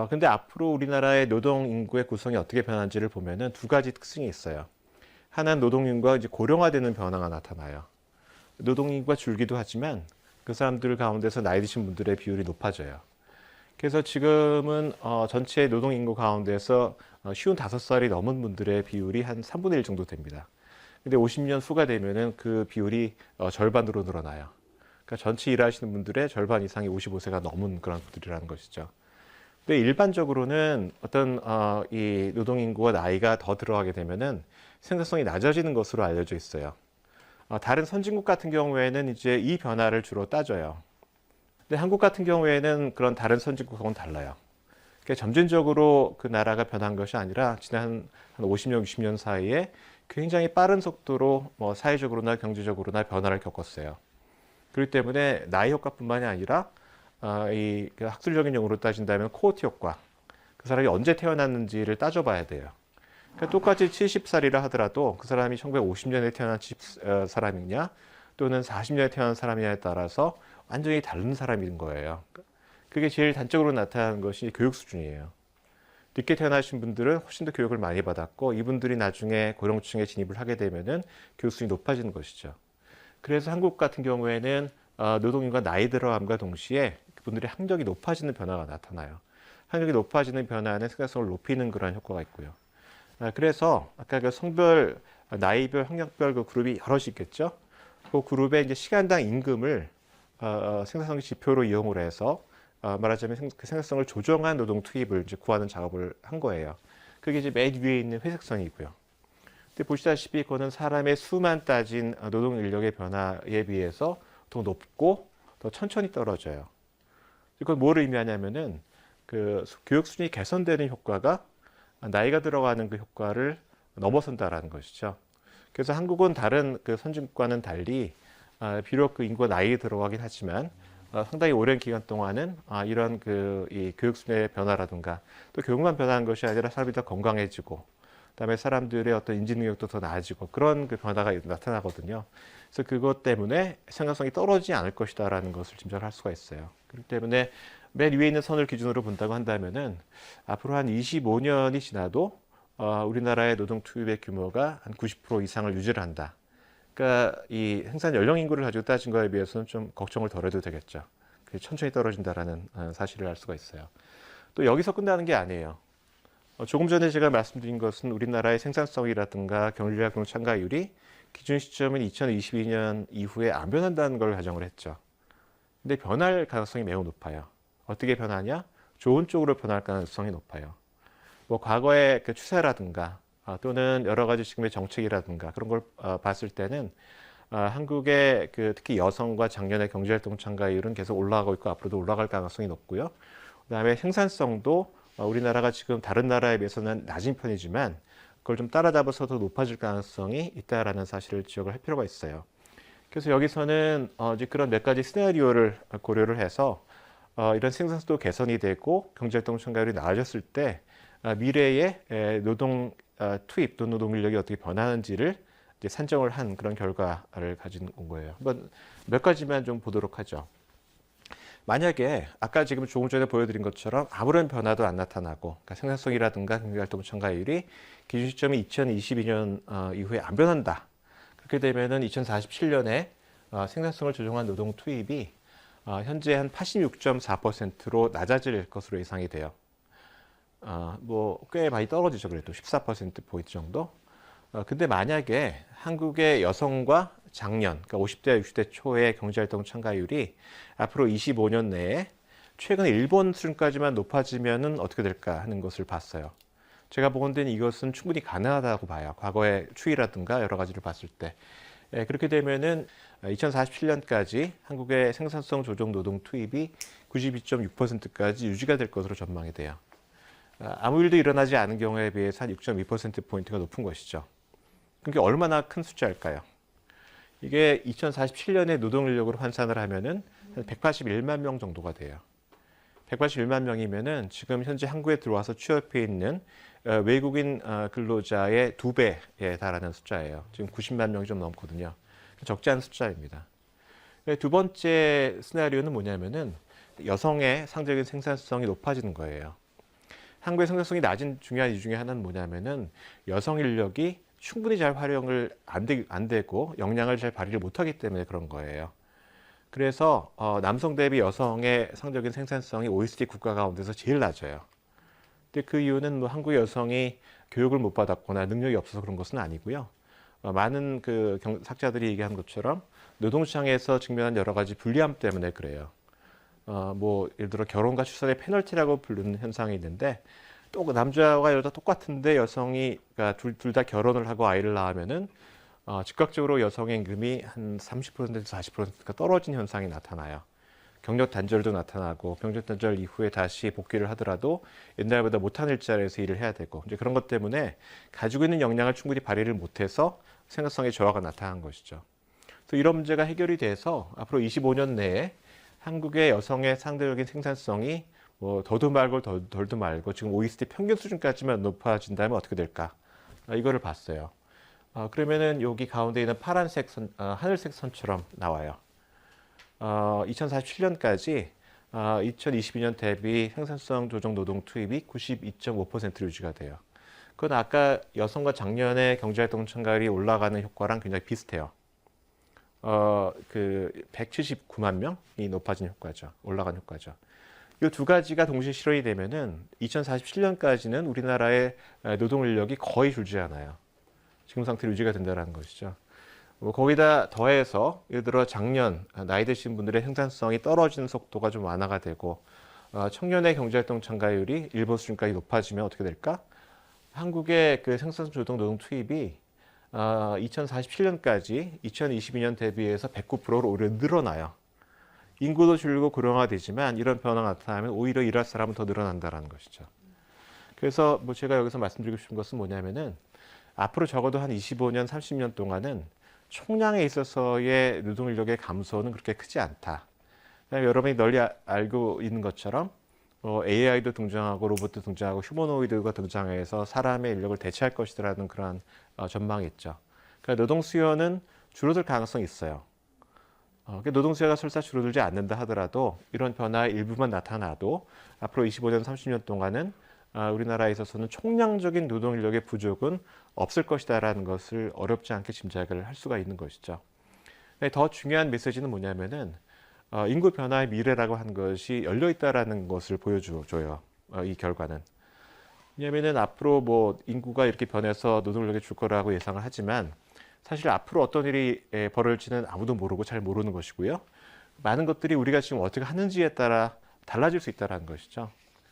근데 앞으로 우리나라의 노동 인구의 구성이 어떻게 변하는지를 보면은 두 가지 특징이 있어요. 하나는 노동 인구가 이제 고령화되는 변화가 나타나요. 노동 인구가 줄기도 하지만 그 사람들 가운데서 나이 드신 분들의 비율이 높아져요. 그래서 지금은 전체 노동 인구 가운데서 55살이 넘은 분들의 비율이 한 3분의 1 정도 됩니다. 근데 50년 후가 되면은 그 비율이 절반으로 늘어나요. 그러니까 전체 일하시는 분들의 절반 이상이 55세가 넘은 그런 분들이라는 것이죠. 근데 일반적으로는 어떤 이 노동 인구와 나이가 더 들어가게 되면은 생산성이 낮아지는 것으로 알려져 있어요. 다른 선진국 같은 경우에는 이제 이 변화를 주로 따져요. 근데 한국 같은 경우에는 그런 다른 선진국하고는 달라요. 그러니까 점진적으로 그 나라가 변한 것이 아니라 지난 한 50년, 60년 사이에 굉장히 빠른 속도로 뭐 사회적으로나 경제적으로나 변화를 겪었어요. 그렇기 때문에 나이 효과뿐만이 아니라 이 학술적인 용어로 따진다면 코호트 효과, 그 사람이 언제 태어났는지를 따져봐야 돼요. 그러니까 똑같이 70살이라 하더라도 그 사람이 1950년에 태어난 사람이냐 또는 40년에 태어난 사람이냐에 따라서 완전히 다른 사람인 거예요. 그게 제일 단적으로 나타나는 것이 교육 수준이에요. 늦게 태어나신 분들은 훨씬 더 교육을 많이 받았고 이분들이 나중에 고령층에 진입을 하게 되면은 교육 수준이 높아지는 것이죠. 그래서 한국 같은 경우에는 노동인구가 나이 들어감과 동시에 그분들의 학력이 높아지는 변화가 나타나요. 학력이 높아지는 변화는 생산성을 높이는 그런 효과가 있고요. 그래서 아까 그 성별, 나이별, 학력별 그 그룹이 여럿이 있겠죠. 그 그룹의 이제 시간당 임금을 생산성 지표로 이용을 해서 말하자면 그 생산성을 조정한 노동 투입을 이제 구하는 작업을 한 거예요. 그게 이제 맨 위에 있는 회색 선이고요. 근데 보시다시피 그거는 사람의 수만 따진 노동 인력의 변화에 비해서 더 높고 더 천천히 떨어져요. 이건 뭘 의미하냐면은 그 교육 수준이 개선되는 효과가 나이가 들어가는 그 효과를 넘어선다라는 것이죠. 그래서 한국은 다른 그 선진국과는 달리 비록 그 인구가 나이 들어가긴 하지만 상당히 오랜 기간 동안은 이런 그 이 교육 수준의 변화라든가 또 교육만 변화한 것이 아니라 사람이 더 건강해지고 그다음에 사람들의 어떤 인지 능력도 더 나아지고 그런 그 변화가 나타나거든요. 그래서 그것 때문에 생산성이 떨어지지 않을 것이다라는 것을 짐작할 수가 있어요. 그렇기 때문에 맨 위에 있는 선을 기준으로 본다고 한다면은 앞으로 한 25년이 지나도 우리나라의 노동 투입의 규모가 한 90% 이상을 유지를 한다. 그러니까 이 생산 연령 인구를 가지고 따진 거에 비해서는 좀 걱정을 덜 해도 되겠죠. 천천히 떨어진다라는 사실을 알 수가 있어요. 또 여기서 끝나는 게 아니에요. 조금 전에 제가 말씀드린 것은 우리나라의 생산성이라든가 경제력 노동 참가율이 기준 시점인 2022년 이후에 안 변한다는 걸 가정을 했죠. 근데 변할 가능성이 매우 높아요. 어떻게 변하냐? 좋은 쪽으로 변할 가능성이 높아요. 뭐 과거의 그 추세라든가 또는 여러 가지 지금의 정책이라든가 그런 걸 봤을 때는 한국의 그 특히 여성과 장년의 경제활동 참가율은 계속 올라가고 있고 앞으로도 올라갈 가능성이 높고요. 그다음에 생산성도 우리나라가 지금 다른 나라에 비해서는 낮은 편이지만 그걸 좀 따라잡아서 더 높아질 가능성이 있다라는 사실을 지적을 할 필요가 있어요. 그래서 여기서는 이제 그런 몇 가지 시나리오를 고려를 해서 이런 생산성도 개선이 되고 경제활동 참가율이 나아졌을 때 미래의 노동 투입 또 노동 인력이 어떻게 변하는지를 이제 산정을 한 그런 결과를 가진 거예요. 한번 몇 가지만 좀 보도록 하죠. 만약에 아까 지금 조금 전에 보여드린 것처럼 아무런 변화도 안 나타나고 그러니까 생산성이라든가 경제활동 참가율이 기준 시점이 2022년 이후에 안 변한다. 그렇게 되면은 2047년에 생산성을 조정한 노동 투입이 현재 한 86.4%로 낮아질 것으로 예상이 돼요. 뭐 꽤 많이 떨어지죠. 그래도 14%포인트 정도. 근데 만약에 한국의 여성과 장년, 그러니까 50대, 60대 초의 경제활동 참가율이 앞으로 25년 내에 최근 일본 수준까지만 높아지면은 어떻게 될까 하는 것을 봤어요. 제가 보건대는 이것은 충분히 가능하다고 봐요. 과거의 추이라든가 여러 가지를 봤을 때. 그렇게 되면은 2047년까지 한국의 생산성 조정 노동 투입이 92.6%까지 유지가 될 것으로 전망이 돼요. 아무 일도 일어나지 않은 경우에 비해서 한 6.2%포인트가 높은 것이죠. 그게 얼마나 큰 숫자일까요? 이게 2047년에 노동 인력으로 환산을 하면은 한 181만 명 정도가 돼요. 181만 명이면은 지금 현재 한국에 들어와서 취업해 있는 외국인 근로자의 2배에 달하는 숫자예요. 지금 90만 명이 좀 넘거든요. 적지 않은 숫자입니다. 두 번째 시나리오는 뭐냐면은 여성의 상대적인 생산성이 높아지는 거예요. 한국의 생산성이 낮은 중요한 이유 중에 하나는 뭐냐면은 여성 인력이 충분히 잘 활용을 안 되고 역량을 잘 발휘를 못하기 때문에 그런 거예요. 그래서 남성 대비 여성의 상대적인 생산성이 OECD 국가 가운데서 제일 낮아요. 근데 그 이유는 뭐 한국 여성이 교육을 못 받았거나 능력이 없어서 그런 것은 아니고요. 많은 그 학자들이 얘기한 것처럼 노동시장에서 직면한 여러 가지 불리함 때문에 그래요. 뭐 예를 들어 결혼과 출산의 페널티라고 부르는 현상이 있는데 또 남자와 여자 똑같은데 여성이 그러니까 둘 다 결혼을 하고 아이를 낳으면은 즉각적으로 여성의 임금이 한 30%에서 40%가 떨어진 현상이 나타나요. 경력 단절도 나타나고 경력 단절 이후에 다시 복귀를 하더라도 옛날보다 못한 일자리에서 일을 해야 되고 이제 그런 것 때문에 가지고 있는 역량을 충분히 발휘를 못해서 생산성의 저하가 나타난 것이죠. 그래서 이런 문제가 해결이 돼서 앞으로 25년 내에 한국의 여성의 상대적인 생산성이 뭐 더도 말고 덜도 말고 지금 OECD 평균 수준까지만 높아진다면 어떻게 될까? 이거를 봤어요. 그러면은 여기 가운데 있는 파란색 선, 하늘색 선처럼 나와요. 2047년까지 2022년 대비 생산성 조정 노동 투입이 92.5% 유지가 돼요. 그건 아까 여성과 작년에 경제활동 참가율이 올라가는 효과랑 굉장히 비슷해요. 그 179만 명이 높아진 효과죠. 올라간 효과죠. 이 두 가지가 동시에 실현이 되면은 2047년까지는 우리나라의 노동 인력이 거의 줄지 않아요. 지금 상태로 유지가 된다는 것이죠. 뭐 거기다 더해서 예를 들어 작년 나이 드신 분들의 생산성이 떨어지는 속도가 좀 완화가 되고 청년의 경제활동 참가율이 일본 수준까지 높아지면 어떻게 될까? 한국의 그 생산성 조정 노동 투입이 2047년까지 2022년 대비해서 109%로 오히려 늘어나요. 인구도 줄고 고령화되지만 이런 변화가 나타나면 오히려 일할 사람은 더 늘어난다는 것이죠. 그래서 뭐 제가 여기서 말씀드리고 싶은 것은 뭐냐면은 앞으로 적어도 한 25년, 30년 동안은 총량에 있어서의 노동 인력의 감소는 그렇게 크지 않다. 그다음에 여러분이 널리 알고 있는 것처럼 AI도 등장하고 로봇도 등장하고 휴머노이드가 등장해서 사람의 인력을 대체할 것이라는 그런 전망이 있죠. 그러니까 노동 수요는 줄어들 가능성이 있어요. 노동 수요가 설사 줄어들지 않는다 하더라도 이런 변화의 일부만 나타나도 앞으로 25년, 30년 동안은 우리나라에 있어서는 총량적인 노동 인력의 부족은 없을 것이다라는 것을 어렵지 않게 짐작을 할 수가 있는 것이죠. 더 중요한 메시지는 뭐냐면은 인구 변화의 미래라고 한 것이 열려 있다라는 것을 보여줘요. 이 결과는. 왜냐하면은 앞으로 뭐 인구가 이렇게 변해서 노동력이 줄 거라고 예상을 하지만 사실 앞으로 어떤 일이 벌어질지는 아무도 모르고 잘 모르는 것이고요. 많은 것들이 우리가 지금 어떻게 하는지에 따라 달라질 수 있다는 것이죠.